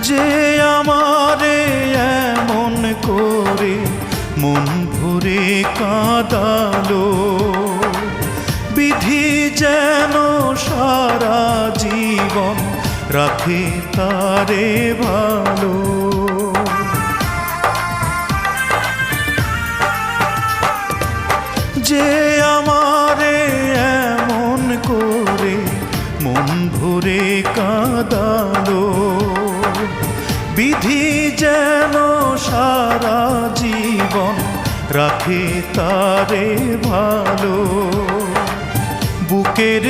যে আমারে এমন করে মন ভরে কাঁদালো, বিধি যেন সারা জীবন রাখে তারে ভালো। যে আমারে এমন করে মন ভরে কাঁদালো, বিধি যেন সারা জীবন রাখে তারে ভালো। বুকের